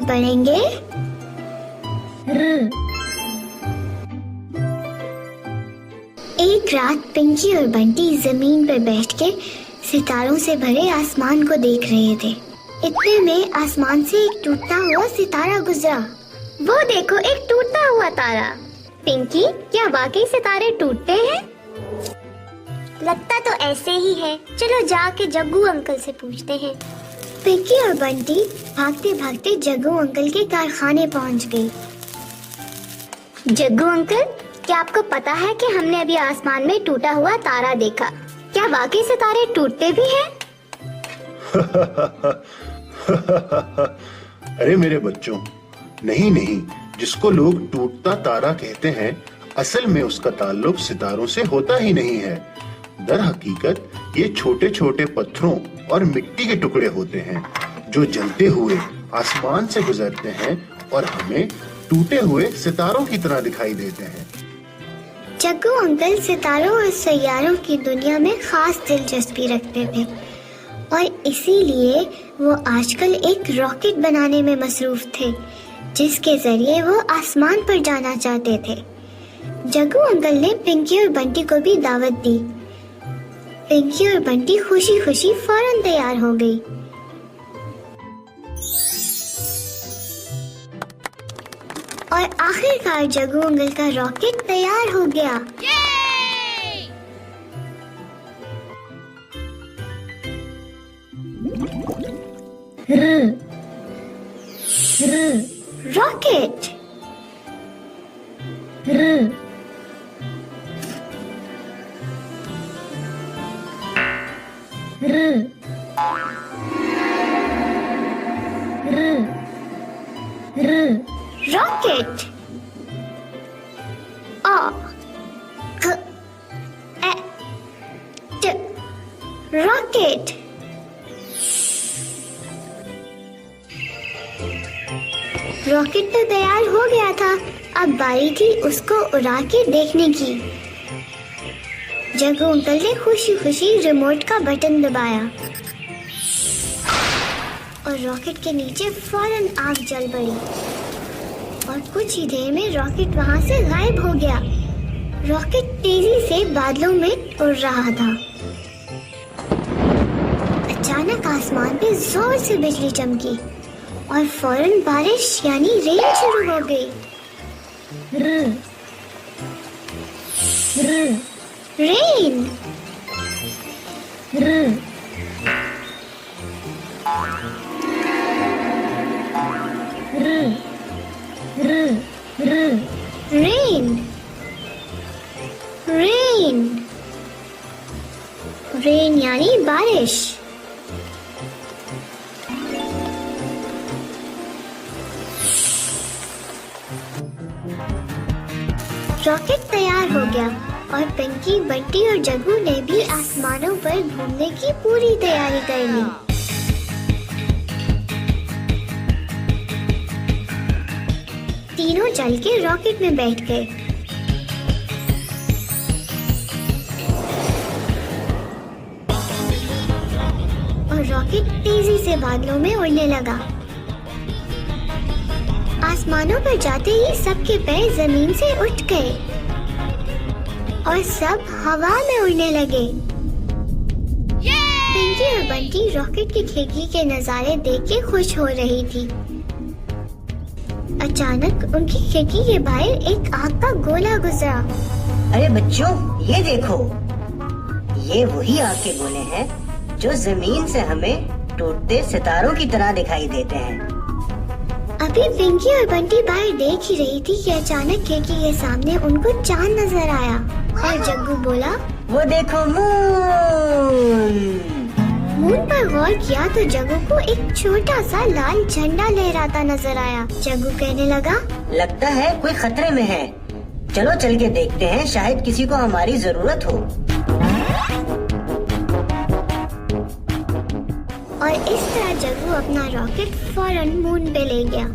हम पढ़ेंगे एक रात पिंकी और बंटी जमीन पर बैठ के सितारों से भरे आसमान को देख रहे थे। इतने में आसमान से एक टूटता हुआ सितारा गुजरा। वो देखो, एक टूटता हुआ तारा। पिंकी, क्या वाकई सितारे टूटते हैं? लगता तो ऐसे ही है। चलो जाके जग्गू अंकल से पूछते हैं। पिंकी और बंटी भागते भागते जग्गू अंकल के कारखाने पहुंच गई। जग्गू अंकल, क्या आपको पता है कि हमने अभी आसमान में टूटा हुआ तारा देखा? क्या वाकई सितारे टूटते भी हैं? अरे मेरे बच्चों, नहीं नहीं, जिसको लोग टूटता तारा कहते हैं, असल में उसका ताल्लुक सितारों से होता ही नहीं है। दर हकीकत ये छोटे छोटे पत्थरों और मिट्टी के टुकड़े होते हैं जो जलते हुए आसमान से गुजरते हैं और हमें टूटे हुए सितारों की तरह दिखाई देते हैं। जग्गू अंकल सितारों और सैयारों की दुनिया में खास दिलचस्पी रखते थे और इसीलिए वो आजकल एक रॉकेट बनाने में मसरूफ थे जिसके जरिए वो आसमान पर जाना चाहते थे। जग्गू अंकल ने पिंकी और बंटी को भी दावत दी। पिंकी और बंटी खुशी खुशी फौरन तैयार हो गई। और आखिरकार जग्गू अंकल का रॉकेट तैयार हो गया। Rocket rocket rocket. रॉकेट तो तैयार हो गया था, अब बारी थी उसको उड़ा के देखने की। जग्गू अंकल ने खुशी खुशी रिमोट का बटन दबाया और रॉकेट के नीचे फौरन आग जल पड़ी और कुछ ही देर में रॉकेट वहां से गायब हो गया। रॉकेट तेजी से बादलों में उड़ रहा था। अचानक आसमान पे जोर से बिजली चमकी और फौरन बारिश यानी रेन शुरू हो गई। रेन रेन रेन रेन यानी बारिश। रॉकेट तैयार हो गया और पिंकी, बंटी और जग्गू ने भी आसमानों पर घूमने की पूरी तैयारी कर ली। तीनों चल के रॉकेट में बैठ गए। और रॉकेट तेजी से बादलों में उड़ने लगा। आसमानों पर जाते ही सबके पैर जमीन से उठ गए और सब हवा में उड़ने लगे। पिंकी और बंटी रॉकेट की खिड़की के नजारे देख के खुश हो रही थी। अचानक उनकी खिड़की के बाहर एक आग का गोला गुजरा। अरे बच्चों, ये देखो, ये वही आग के गोले हैं जो जमीन से हमें टूटते सितारों की तरह दिखाई देते हैं। अभी पिंकी और बंटी बाहर देख ही रही थी कि अचानक खिड़की के सामने उनको चांद नजर आया और जग्गू बोला, वो देखो मून। मून पर गौर किया तो जग्गू को एक छोटा सा लाल झंडा लहराता नजर आया। जग्गू कहने लगा, लगता है कोई खतरे में है। चलो चल के देखते हैं, शायद किसी को हमारी जरूरत हो। और इस तरह जग्गू अपना रॉकेट फौरन मून पे ले गया।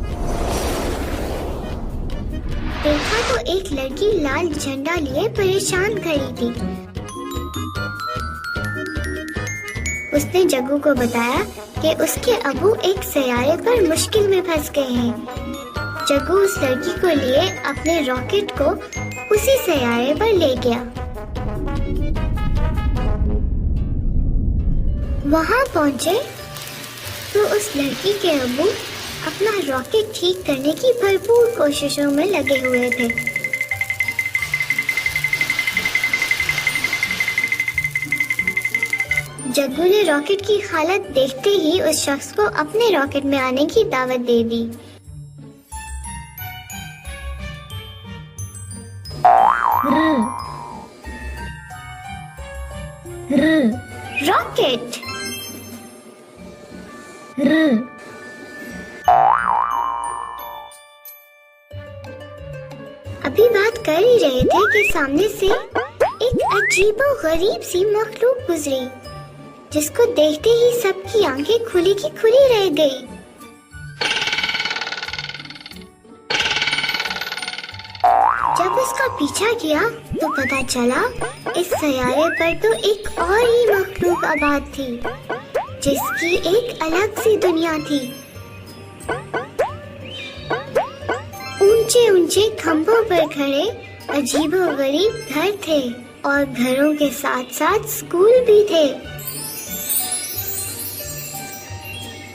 देखा तो एक लड़की लाल झंडा लिए परेशान खड़ी थी। उसने जग्गू को बताया कि उसके अबू एक सैयारे पर मुश्किल में फंस गए हैं। जग्गू उस लड़की को लिए अपने रॉकेट को उसी सैयारे पर ले गया। वहां पहुंचे तो उस लड़की के अबू अपना रॉकेट ठीक करने की भरपूर कोशिशों में लगे हुए थे। जग्गू ने रॉकेट की हालत देखते ही उस शख्स को अपने रॉकेट में आने की दावत दे दी। रॉकेट अभी बात कर ही रहे थे कि सामने से एक अजीबो-गरीब सी मखलूक गुजरी, जिसको देखते ही सबकी आंखें खुली की खुली रह गई। जब उसका पीछा किया तो पता चला इस सैयारे पर तो एक और ही मखलूक आबाद थी, जिसकी एक अलग सी दुनिया थी। ऊंचे ऊंचे खंभों पर खड़े अजीबो-गरीब घर थे और घरों के साथ साथ स्कूल भी थे।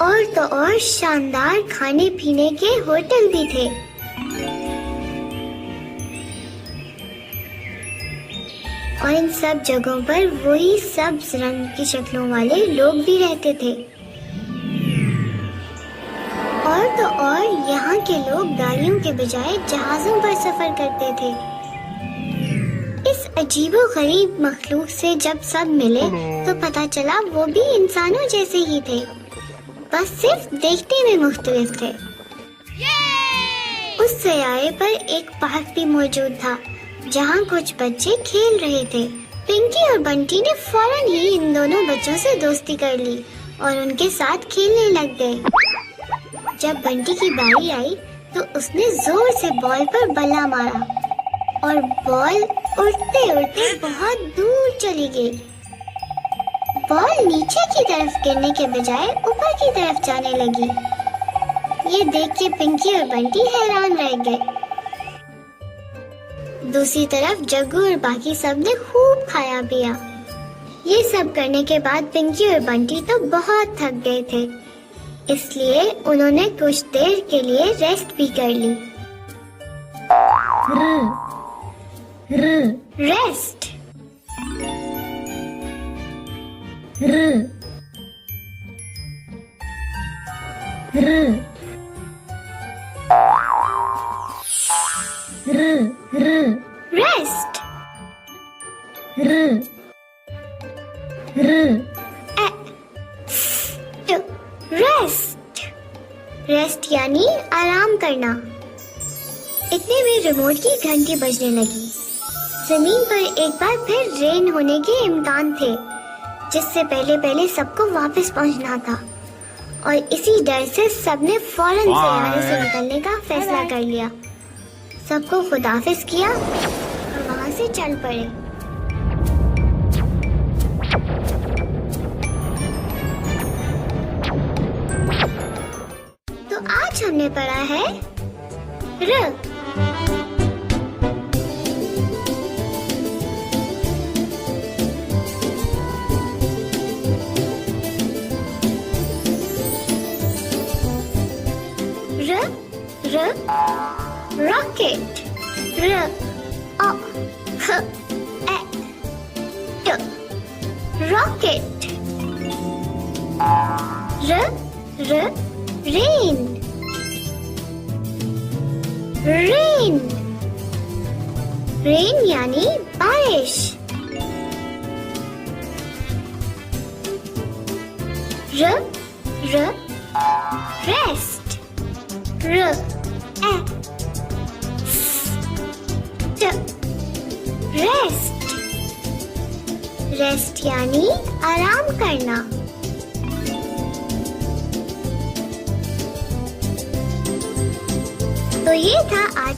और तो और शानदार खाने पीने के होटल भी थे। और इन सब जगहों पर वही सब्ज रंग की शक्लों वाले लोग भी रहते थे। और तो और यहाँ के लोग गाड़ियों के बजाय जहाजों पर सफर करते थे। इस अजीबो-गरीब मखलूक से जब सब मिले तो पता चला वो भी इंसानों जैसे ही थे, बस सिर्फ देखने में मुख्तलिफ थे। उस सैयारे पर एक पार्क भी मौजूद था, जहाँ कुछ बच्चे खेल रहे थे। पिंकी और बंटी ने फौरन ही इन दोनों बच्चों से दोस्ती कर ली और उनके साथ खेलने लग गए। जब बंटी की बारी आई तो उसने जोर से बॉल पर बल्ला मारा और बॉल उड़ते उड़ते बहुत दूर चली गई। बॉल नीचे की तरफ गिरने के बजाय ऊपर की तरफ जाने लगी। ये देख के पिंकी और बंटी हैरान रह गए। दूसरी तरफ जग्गू और बाकी सब ने खूब खाया पिया। ये सब करने के बाद पिंकी और बंटी तो बहुत थक गए थे, इसलिए उन्होंने कुछ देर के लिए रेस्ट भी कर ली। रेस्ट रेस्ट रेस्ट रेस्ट यानी आराम करना। इतने में रिमोट की घंटी बजने लगी। जमीन पर एक बार फिर रेन होने के इम्कान थे, जिससे पहले सबको वापस पहुंचना था। और इसी डर से सबने फौरन सैयारे से निकलने का फैसला कर लिया। सबको खुदाफिज किया और वहां से चल पड़े। तो आज हमने पढ़ा है र, रॉकेट, र अ ह ए ट, रॉकेट। रेन, रेन, रेन यानी बारिश। रेस्ट, रेस्ट, रेस्ट यानी आराम करना। तो ये था आज